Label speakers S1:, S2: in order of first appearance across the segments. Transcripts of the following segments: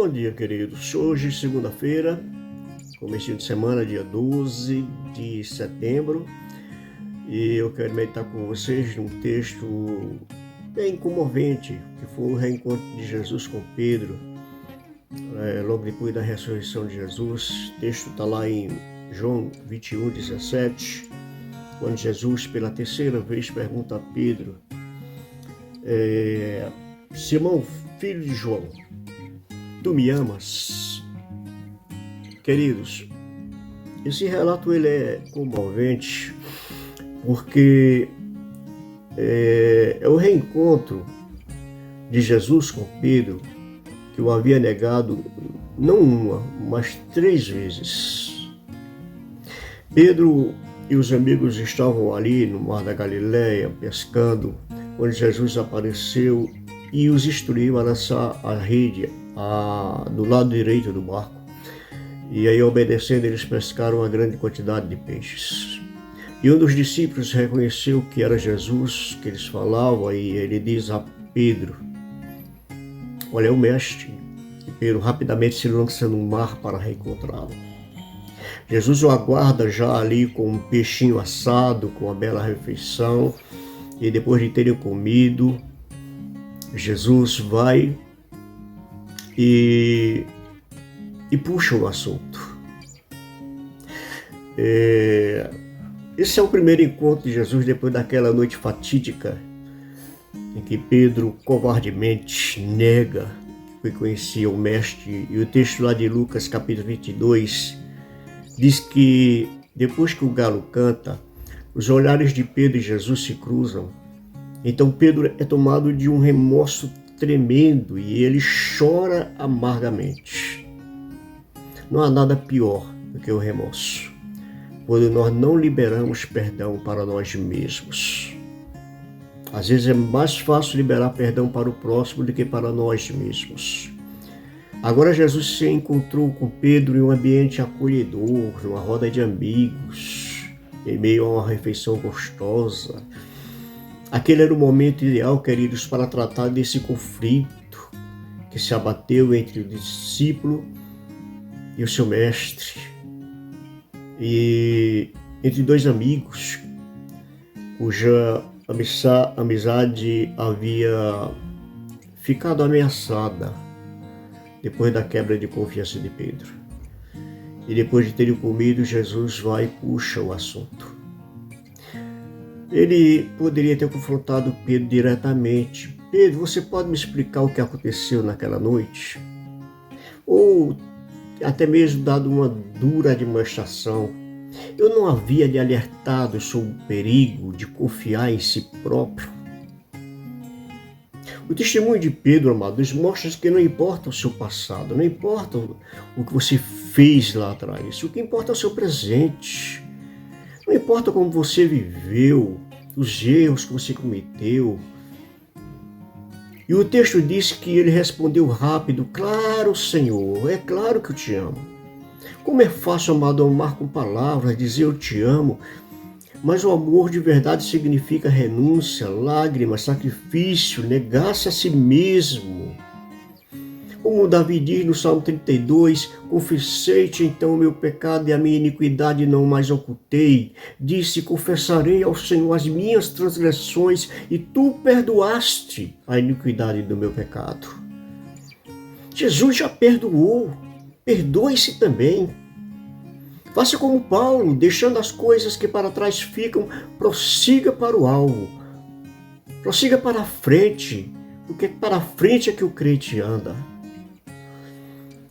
S1: Bom dia, queridos. Hoje, segunda-feira, começo de semana, dia 12 de setembro, e eu quero meditar com vocês num texto bem comovente, que foi o reencontro de Jesus com Pedro, logo depois da ressurreição de Jesus. O texto está lá em João 21:17, quando Jesus, pela terceira vez, pergunta a Pedro: Simão, filho de João, tu me amas? Queridos, esse relato ele é comovente porque é o reencontro de Jesus com Pedro, que o havia negado não uma, mas 3 vezes. Pedro e os amigos estavam ali no mar da Galileia pescando, quando Jesus apareceu e os instruiu a lançar a rede do lado direito do barco. E aí, obedecendo, eles pescaram uma grande quantidade de peixes. E um dos discípulos reconheceu que era Jesus que eles falavam, e ele diz a Pedro: olha, é o mestre. E Pedro rapidamente se lança no mar para reencontrá-lo. Jesus o aguarda já ali com um peixinho assado, com uma bela refeição, e depois de terem comido, Jesus vai e puxa o assunto. Esse é o primeiro encontro de Jesus depois daquela noite fatídica em que Pedro covardemente nega que conhecia o Mestre. E o texto lá de Lucas, capítulo 22, diz que depois que o galo canta, os olhares de Pedro e Jesus se cruzam. Então Pedro é tomado de um remorso tremendo e ele chora amargamente. Não há nada pior do que o remorso, quando nós não liberamos perdão para nós mesmos. Às vezes é mais fácil liberar perdão para o próximo do que para nós mesmos. Agora Jesus se encontrou com Pedro em um ambiente acolhedor, numa roda de amigos, em meio a uma refeição gostosa. Aquele era o momento ideal, queridos, para tratar desse conflito que se abateu entre o discípulo e o seu mestre, e entre dois amigos cuja amizade havia ficado ameaçada depois da quebra de confiança de Pedro. E depois de terem comido, Jesus vai e puxa o assunto. Ele poderia ter confrontado Pedro diretamente: Pedro, você pode me explicar o que aconteceu naquela noite? Ou até mesmo dado uma dura demonstração: eu não havia lhe alertado sobre o perigo de confiar em si próprio? O testemunho de Pedro, amados, mostra que não importa o seu passado, não importa o que você fez lá atrás, o que importa é o seu presente. Não importa como você viveu, os erros que você cometeu. E o texto diz que ele respondeu rápido: claro, Senhor, é claro que eu te amo. Como é fácil, amado, amar com palavras, dizer eu te amo, mas o amor de verdade significa renúncia, lágrimas, sacrifício, negar-se a si mesmo. Como Davi diz no Salmo 32, confessei-te então o meu pecado e a minha iniquidade não mais ocultei. Disse, confessarei ao Senhor as minhas transgressões e tu perdoaste a iniquidade do meu pecado. Jesus já perdoou, perdoe-se também. Faça como Paulo, deixando as coisas que para trás ficam, prossiga para o alvo. Prossiga para a frente, porque para a frente é que o crente anda.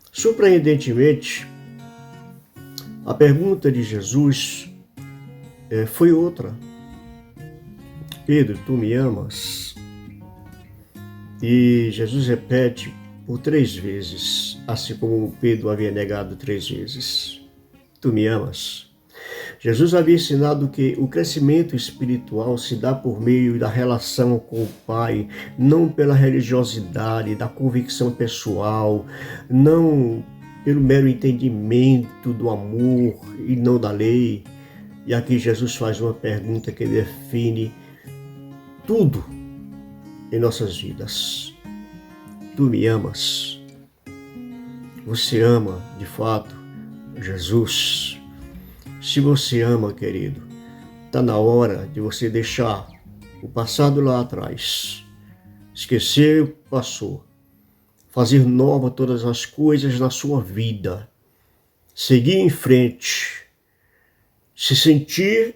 S1: Surpreendentemente, a pergunta de Jesus foi outra: Pedro, tu me amas? E Jesus repete por 3 vezes, assim como Pedro havia negado 3 vezes: tu me amas? Jesus havia ensinado que o crescimento espiritual se dá por meio da relação com o Pai, não pela religiosidade, da convicção pessoal, não pelo mero entendimento do amor e não da lei. E aqui Jesus faz uma pergunta que define tudo em nossas vidas: tu me amas? Você ama, de fato, Jesus? Se você ama, querido, está na hora de você deixar o passado lá atrás, esquecer o que passou, fazer nova todas as coisas na sua vida, seguir em frente, se sentir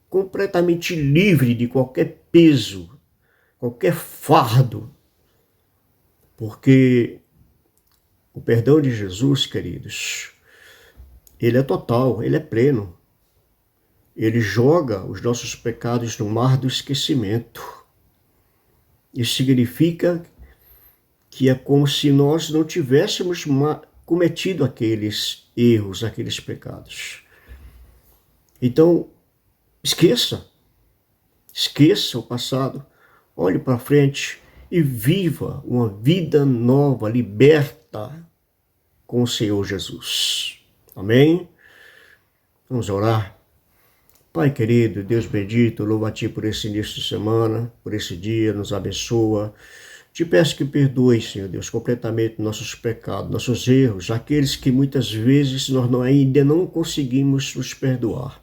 S1: completamente livre de qualquer peso, qualquer fardo, porque o perdão de Jesus, queridos, ele é total, ele é pleno. Ele joga os nossos pecados no mar do esquecimento. Isso significa que é como se nós não tivéssemos cometido aqueles erros, aqueles pecados. Então, esqueça o passado, olhe para frente e viva uma vida nova, liberta com o Senhor Jesus. Amém? Vamos orar. Pai querido, Deus bendito, louvo a Ti por esse início de semana, por esse dia, nos abençoa. Te peço que perdoe, Senhor Deus, completamente nossos pecados, nossos erros, aqueles que muitas vezes nós ainda não conseguimos nos perdoar.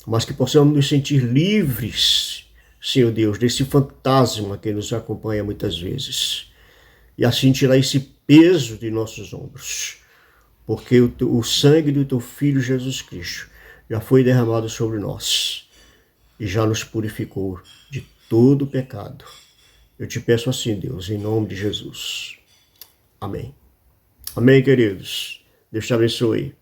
S1: Mas que possamos nos sentir livres, Senhor Deus, desse fantasma que nos acompanha muitas vezes. E assim tirar esse peso de nossos ombros. Porque o sangue do Teu Filho Jesus Cristo já foi derramado sobre nós e já nos purificou de todo o pecado. Eu te peço assim, Deus, em nome de Jesus. Amém. Amém, queridos. Deus te abençoe.